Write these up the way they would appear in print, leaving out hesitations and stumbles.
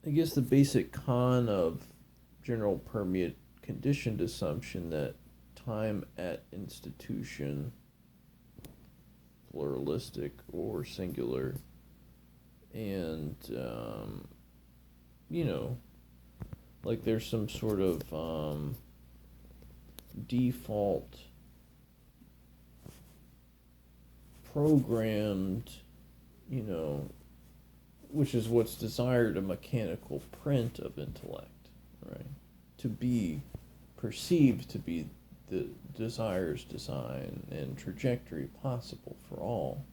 I guess the basic con of general permeate conditioned assumption that time at institution, pluralistic or singular, and you know, like there's some sort of default programmed, you know, which is what's desired, a mechanical print of intellect, right? To be perceived to be the desire's design and trajectory possible for all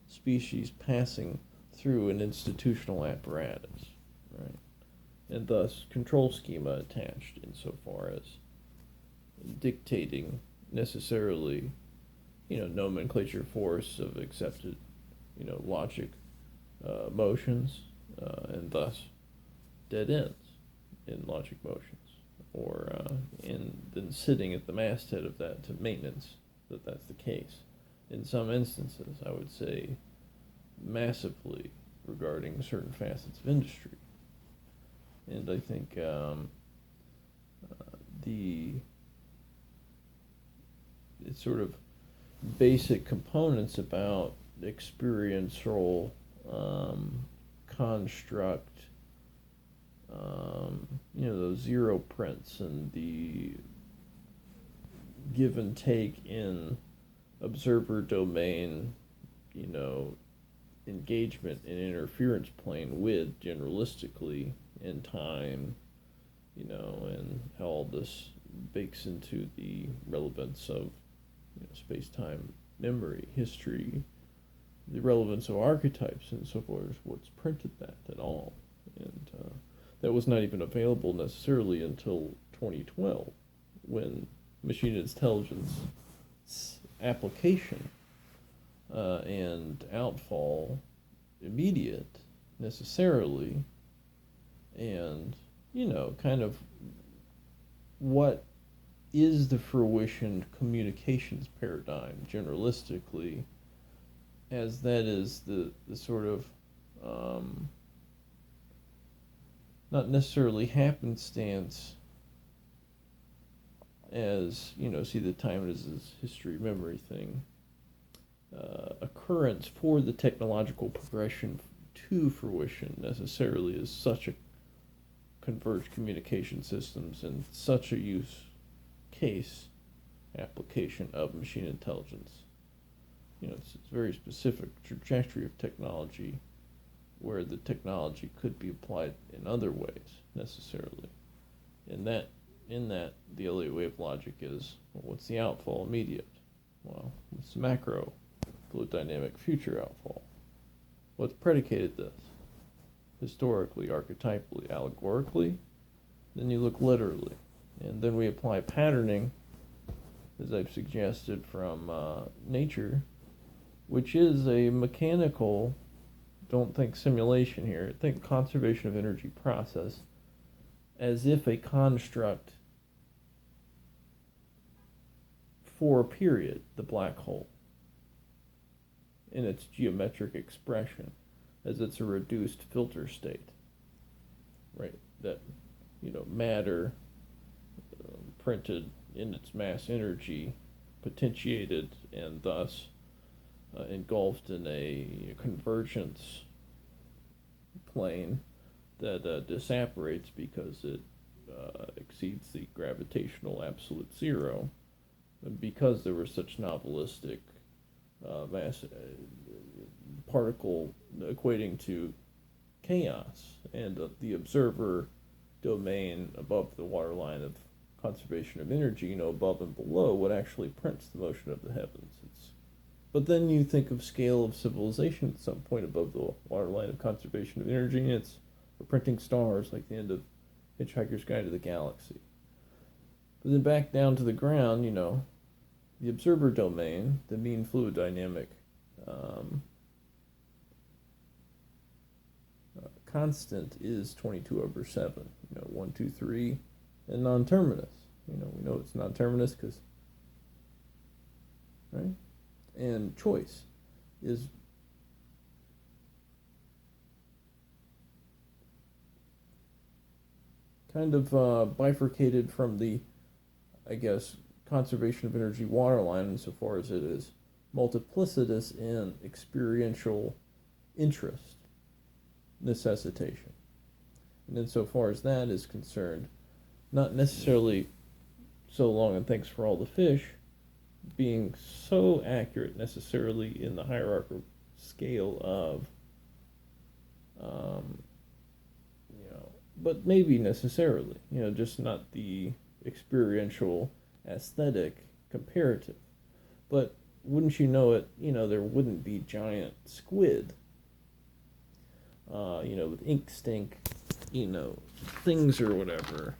species passing through an institutional apparatus, right? And thus control schema attached insofar as dictating necessarily, nomenclature force of accepted, logic motions, and thus dead ends in logic motions, or in then sitting at the masthead of that to maintenance that that's the case. In some instances, I would say massively regarding certain facets of industry, and I think the it's sort of basic components about experiential construct, those zero prints and the give and take in observer domain, you know, engagement and interference plane with generalistically in time, and how all this bakes into the relevance of space-time memory, history, the relevance of archetypes and so forth, what's printed that at all. And that was not even available necessarily until 2012 when machine intelligence application and outfall immediate necessarily, and kind of what is the fruition communications paradigm generalistically, as that is the sort of not necessarily happenstance as see the time as this history memory thing, occurrence for the technological progression to fruition necessarily is such a converged communication systems and such a use case application of machine intelligence. It's a very specific trajectory of technology where the technology could be applied in other ways necessarily. In that the LA wave logic is, well, what's the outfall immediate? Well, it's the macro fluid dynamic future outfall. What's predicated this? Historically, archetypally, allegorically. Then you look literally. And then we apply patterning, as I've suggested, from nature, which is a mechanical, don't think simulation here, think conservation of energy process, as if a construct for a period, the black hole, in its geometric expression, as it's a reduced filter state, right? That, matter printed in its mass energy, potentiated, and thus engulfed in a convergence plane that disapparates because it exceeds the gravitational absolute zero, and because there was such novelistic mass particle equating to chaos, and the observer domain above the waterline of conservation of energy, above and below, what actually prints the motion of the heavens. But then you think of scale of civilization at some point above the waterline of conservation of energy, and it's for printing stars like the end of Hitchhiker's Guide to the Galaxy. But then back down to the ground, the observer domain, the mean fluid dynamic constant is 22/7. 1, 2, 3, and non-terminus. We know it's non-terminus because, right? And choice is kind of bifurcated from the, I guess, conservation of energy waterline insofar as it is multiplicitous in experiential interest, necessitation. And insofar as that is concerned, not necessarily so long and thanks for all the fish being so accurate necessarily in the hierarchical scale of, um, but maybe necessarily, just not the experiential aesthetic comparative. But wouldn't you know it, there wouldn't be giant squid, with ink stink, things or whatever,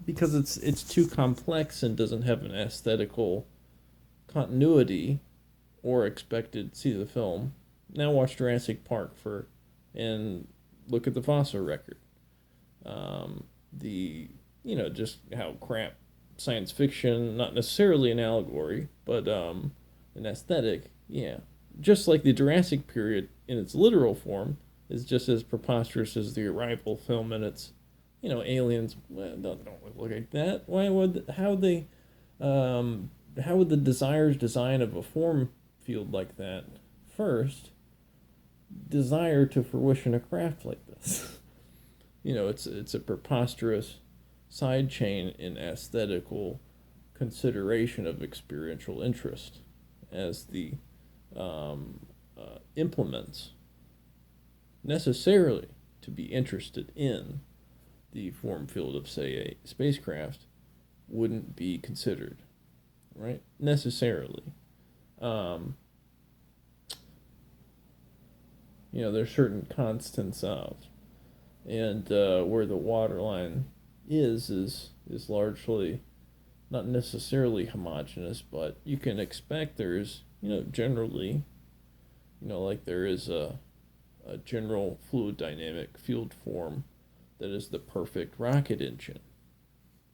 because it's too complex and doesn't have an aesthetical continuity or expected. See the film. Now watch Jurassic Park and look at the fossil record. Just how crap science fiction, not necessarily an allegory, but an aesthetic, yeah. Just like the Jurassic period in its literal form is just as preposterous as the Arrival film and its, aliens. Well, don't look like that. How would the desire's design of a form field like that first desire to fruition a craft like this? It's a preposterous side chain in aesthetical consideration of experiential interest as the implements necessarily to be interested in the form field of, say, a spacecraft wouldn't be considered, right? Necessarily. There's certain constants of, and where the waterline is largely not necessarily homogeneous, but you can expect there's, generally, like there is a general fluid dynamic field form that is the perfect rocket engine,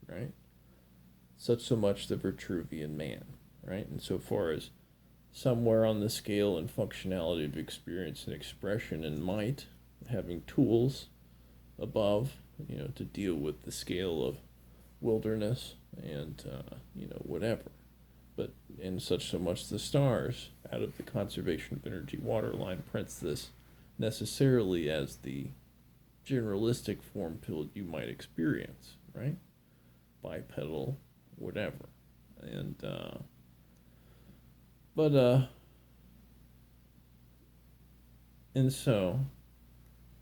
right? Such so much the Vitruvian man, right? And so far as somewhere on the scale and functionality of experience and expression and might, having tools above, to deal with the scale of wilderness and, whatever. But in such so much the stars, out of the conservation of energy waterline, prints this necessarily as the generalistic form field you might experience, right? Bipedal, whatever. And, and so,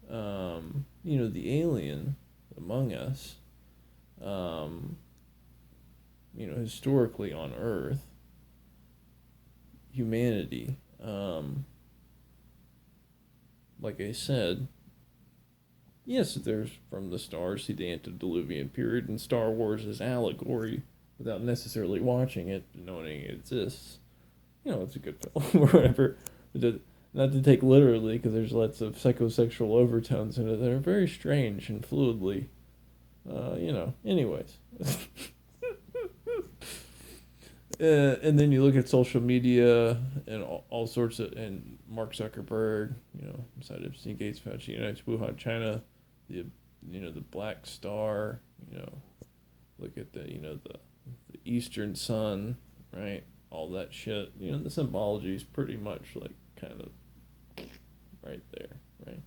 the alien among us, historically on Earth, humanity, like I said, yes, there's from the stars, see the antediluvian period, and Star Wars is allegory without necessarily watching it, knowing it exists. It's a good film or whatever. Not to take literally, because there's lots of psychosexual overtones in it that are very strange and fluidly, anyways. And then you look at social media and all sorts of, and Mark Zuckerberg, inside Epstein, Gates, Fauci, United, Wuhan, China, the Black Star, look at the Eastern Sun, right? All that shit, the symbology is pretty much like kind of right there, right?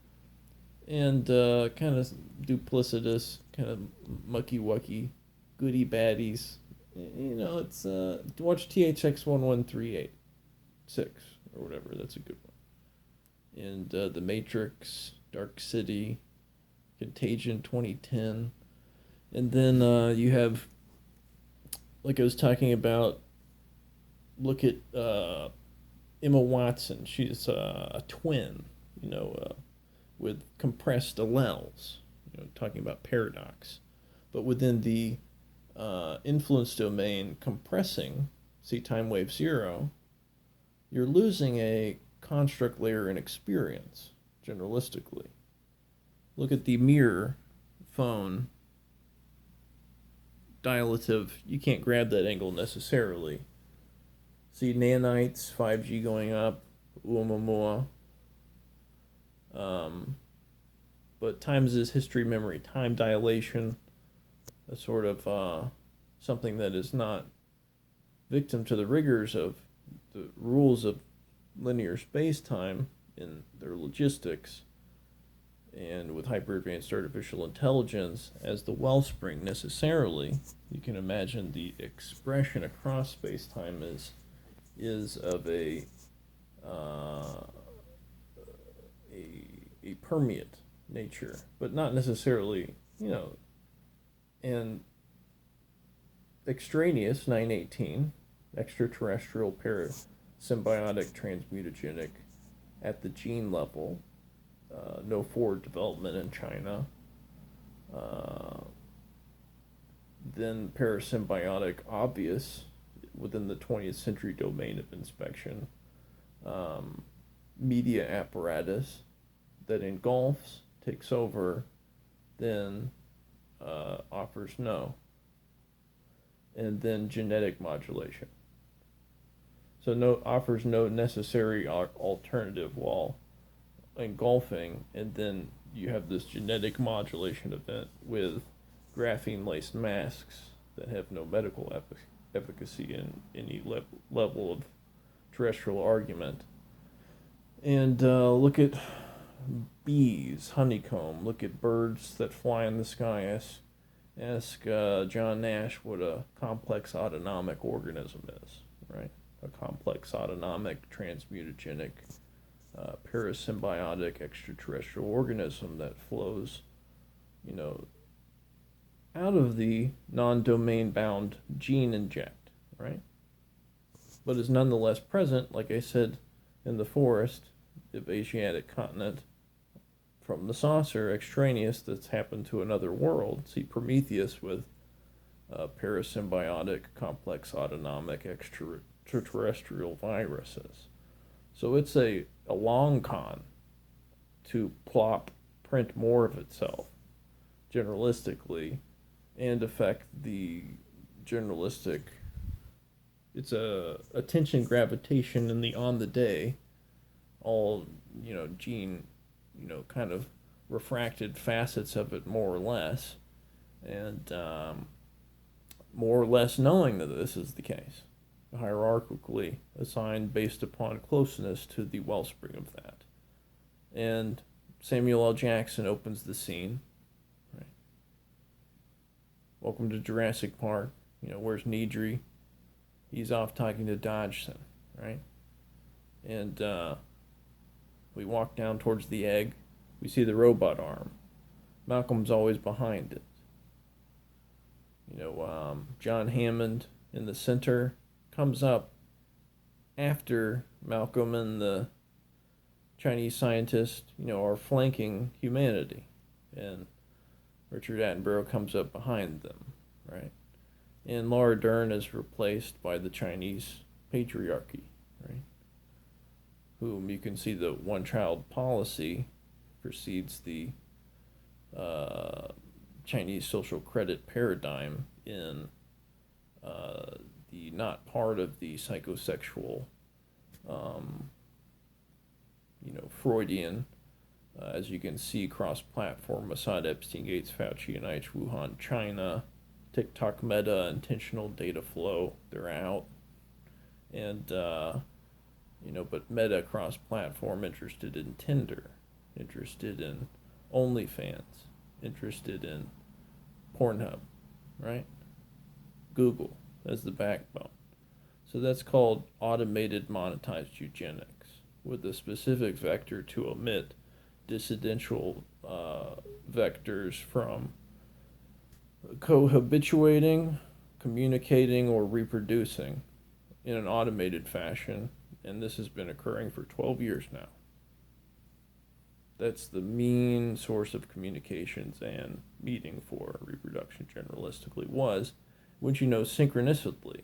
And kind of duplicitous, kind of mucky-wucky, goody baddies. It's watch THX 11386 or whatever. That's a good one. And The Matrix, Dark City, Contagion 2010, and then you have, like I was talking about. Look at Emma Watson. She's a twin, with compressed alleles, talking about paradox. But within the influence domain compressing, see time wave 0, you're losing a construct layer in experience, generalistically. Look at the mirror phone dilative. You can't grab that angle necessarily. See nanites, 5G going up, Oumuamua. but times is history, memory, time dilation, a sort of something that is not victim to the rigors of the rules of linear space-time in their logistics, and with hyper-advanced artificial intelligence as the wellspring necessarily, you can imagine the expression across space-time is of a permeate nature, but not necessarily, and extraneous 918, extraterrestrial parasymbiotic transmutagenic at the gene level, no forward development in China. Then parasymbiotic obvious within the 20th century domain of inspection. Media apparatus that engulfs, takes over, then offers no. And then genetic modulation. So no offers no necessary alternative while engulfing, and then you have this genetic modulation event with graphene-laced masks that have no medical efficacy in any level of terrestrial argument. And look at bees, honeycomb. Look at birds that fly in the sky. Ask John Nash what a complex autonomic organism is, right? A complex autonomic transmutagenic parasymbiotic extraterrestrial organism that flows, out of the non-domain bound gene inject, right? But is nonetheless present, like I said, in the forest of Asiatic continent from the saucer, extraneous, that's happened to another world. See Prometheus with parasymbiotic complex autonomic extraterrestrial viruses. So it's a long con to print more of itself generalistically and affect the generalistic. It's a attention gravitation in the on the day, all gene, kind of refracted facets of it more or less, and more or less knowing that this is the case, hierarchically assigned based upon closeness to the wellspring of that. And Samuel L. Jackson opens the scene. Right? Welcome to Jurassic Park. Where's Nedry? He's off talking to Dodgson, right? And we walk down towards the egg. We see the robot arm. Malcolm's always behind it. John Hammond in the center comes up after Malcolm and the Chinese scientist, are flanking humanity. And Richard Attenborough comes up behind them, right? And Laura Dern is replaced by the Chinese patriarchy, right? Whom you can see the one-child policy precedes the Chinese social credit paradigm in the not part of the psychosexual, Freudian, as you can see, cross-platform, Mossad, Epstein, Gates, Fauci, NIH, Wuhan, China, TikTok, Meta, intentional data flow, they're out. And, but Meta cross-platform, interested in Tinder, interested in OnlyFans, interested in Pornhub, right? Google as the backbone. So that's called automated monetized eugenics, with a specific vector to omit dissidential vectors from cohabituating, communicating, or reproducing in an automated fashion, and this has been occurring for 12 years now. That's the mean source of communications and meeting for reproduction generalistically was, which synchronicity,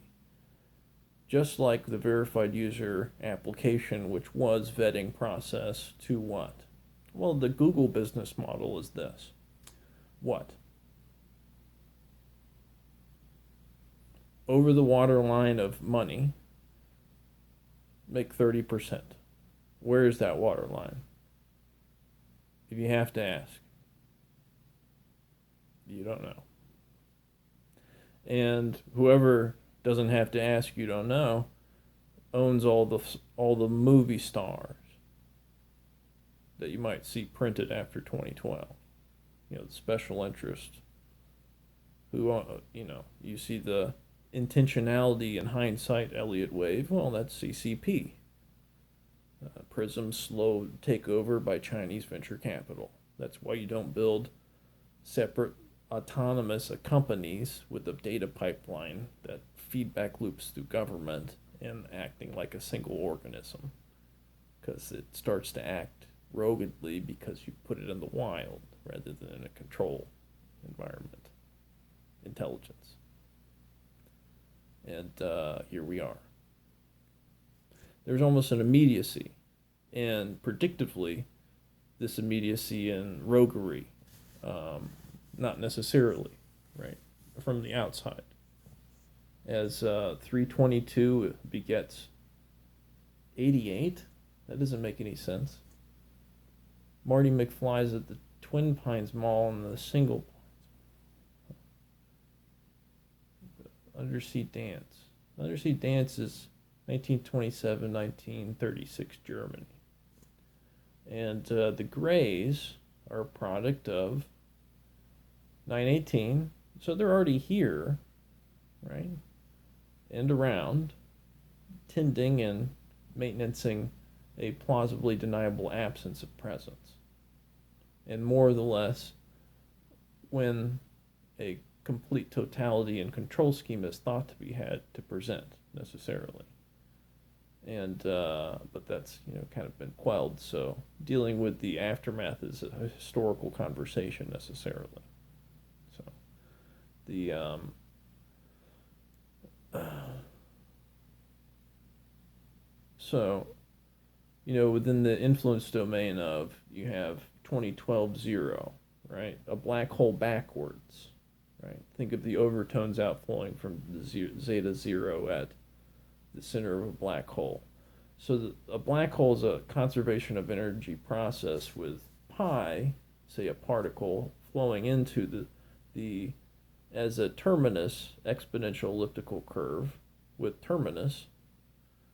just like the verified user application, which was vetting process to what? Well, the Google business model is this. What? Over the waterline of money, make 30%. Where is that waterline? If you have to ask, You don't know. And whoever doesn't have to ask, you don't know, owns all the movie stars that you might see printed after 2012. The special interest who, you see the intentionality in hindsight Elliott wave. Well, that's CCP. Prism's slow takeover by Chinese venture capital. That's why you don't build separate autonomous companies with a data pipeline that feedback loops through government and acting like a single organism, because it starts to act roguely because you put it in the wild rather than in a control environment, intelligence. And here we are. There's almost an immediacy, and predictively, this immediacy and roguery, not necessarily, right, from the outside. As 322 begets 88, that doesn't make any sense. Marty McFly's at the Twin Pines Mall and the Single Undersea Dance. Undersea Dance is 1927, 1936 Germany. And the Greys are a product of 918, so they're already here, right? And around, tending and maintaining a plausibly deniable absence of presence. And more or less, when a complete totality and control scheme is thought to be had to present necessarily. And but that's kind of been quelled. So dealing with the aftermath is a historical conversation necessarily. So the so within the influence domain of, you have 2012 zero, right? A black hole backwards, right? Think of the overtones outflowing from the zeta zero at the center of a black hole. So a black hole is a conservation of energy process with pi, say a particle, flowing into the as a terminus exponential elliptical curve with terminus